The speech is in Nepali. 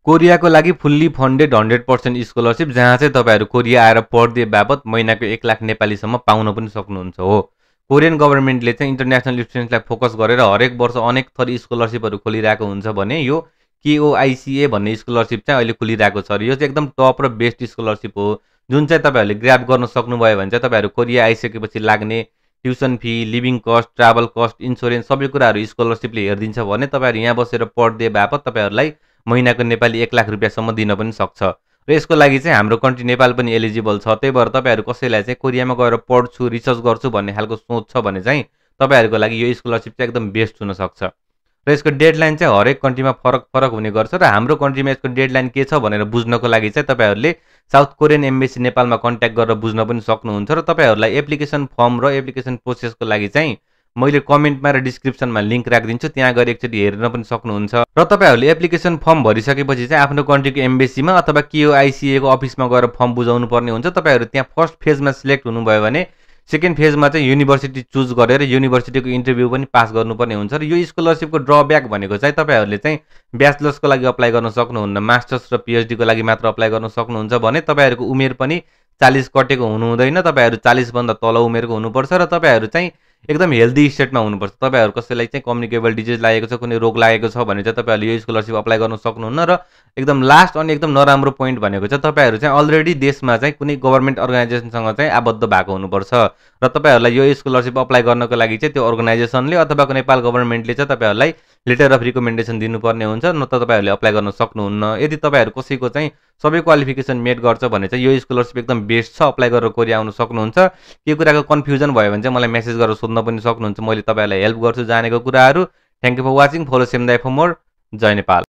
कोरियाको लागि फुल्ली फन्डेड 100% स्कलरसिप, जहाँ चाहिँ तपाईँहरू कोरिया आएर पढ्दै बापत महिनाको 1 लाख नेपालीसम्म पाउन पनि सक्नुहुन्छ हो। कोरियन गभर्मेन्टले चाहिँ इन्टरनेसनल स्टुडेन्ट्सलाई फोकस गरेर हरेक वर्ष अनेक थरी स्कलरसिपहरू खोलिरहेको हुन्छ भने यो KOICA भन्ने स्कलरसिप चाहिँ अहिले खोलिरहेको छ र यो चाहिँ एकदम टप र बेस्ट स्कलरसिप हो, जुन चाहिँ तपाईँहरूले ग्र्याब गर्न सक्नुभयो भने चाहिँ तपाईँहरू कोरिया आइसकेपछि लाग्ने tuition fee, living cost, travel cost, insurance सबै कुराहरू स्कलरसिपले हेरिदिन्छ भने तपाईँहरू यहाँ बसेर पढ्दै बापत तपाईँहरूलाई महिनाको नेपाली 1 लाख रुपियाँसम्म दिन पनि सक्छ। र यसको लागि चाहिँ हाम्रो कन्ट्री नेपाल पनि एलिजिबल छ। त्यही भएर तपाईँहरू कसैलाई चाहिँ कोरियामा गएर पढ्छु, रिसर्च गर्छु भन्ने खालको सोच छ भने चाहिँ तपाईँहरूको लागि यो स्कलरसिप चाहिँ एकदम बेस्ट हुनसक्छ। र यसको डेडलाइन चाहिँ हरेक कन्ट्रीमा फरक फरक हुने गर्छ र हाम्रो कन्ट्रीमा यसको डेडलाइन के छ भनेर बुझ्नको लागि चाहिँ तपाईँहरूले साउथ कोरियन एम्बेसी नेपालमा कन्ट्याक्ट गरेर बुझ्न पनि सक्नुहुन्छ। र तपाईँहरूलाई एप्लिकेसन फर्म र एप्लिकेसन प्रोसेसको लागि चाहिँ मैले कमेन्टमा र डिस्क्रिप्सनमा लिङ्क राखिदिन्छु, त्यहाँ गएर एकचोटि हेर्न पनि सक्नुहुन्छ। र तपाईँहरूले एप्लिकेसन फर्म भरिसकेपछि चाहिँ आफ्नो कन्ट्रीको एम्बेसीमा अथवा KOICA को अफिसमा गएर फर्म बुझाउनु पर्ने हुन्छ। तपाईँहरू त्यहाँ फर्स्ट फेजमा सिलेक्ट हुनुभयो भने सेकेन्ड फेजमा चाहिँ युनिभर्सिटी चुज गरेर युनिभर्सिटीको इन्टरभ्यू पनि पास गर्नुपर्ने हुन्छ। र यो स्कलरसिपको ड्रब्याक भनेको चाहिँ तपाईँहरूले चाहिँ ब्याचलर्सको लागि अप्लाई गर्न सक्नुहुन्न, मास्टर्स र PhD को लागि मात्र अप्लाई गर्न सक्नुहुन्छ भने तपाईँहरूको उमेर पनि 40 कटेको हुनु हुँदैन, तपाईँहरू 40 भन्दा तल उमेरको हुनुपर्छ र तपाईँहरू चाहिँ एकदम हेल्दी स्टेटमा हुनुपर्छ। तपाईँहरू कसैलाई चाहिँ कम्युनिकेबल डिजिज लागेको छ, कुनै रोग लागेको छ भने चाहिँ तपाईँहरूले यो स्कलरसिप अप्लाई गर्न सक्नुहुन्न। र एकदम लास्ट अनि एकदम नराम्रो पोइन्ट भनेको चाहिँ तपाईँहरू चाहिँ अलरेडी देशमा चाहिँ कुनै गभर्मेन्ट अर्गनाइजेसनसँग चाहिँ आबद्ध भएको हुनुपर्छ र तपाईँहरूलाई यो स्कलरसिप अप्लाई गर्नको लागि चाहिँ त्यो अर्गनाइजेसनले अथवा नेपाल गभर्मेन्टले चाहिँ तपाईँहरूलाई लेटर अफ रिकमेन्डेसन दिनुपर्ने हुन्छ, न त तपाईँहरूले अप्लाई गर्न सक्नुहुन्न। यदि तपाईँहरू कसैको चाहिँ सबै क्वालिफिकेसन मेट गर्छ भने चाहिँ यो स्कलरसिप एकदम बेस्ट छ, अप्लाई गरेर कोरिया आउन सक्नुहुन्छ। के कुराको कन्फ्युजन भयो भने चाहिँ मलाई मेसेज गरेर सोध्न पनि सक्नुहुन्छ, मैले तपाईँहरूलाई हेल्प गर्छु जानेको कुराहरू। Thank you for watching, follow सेम दाइ फर मोर। जय नेपाल।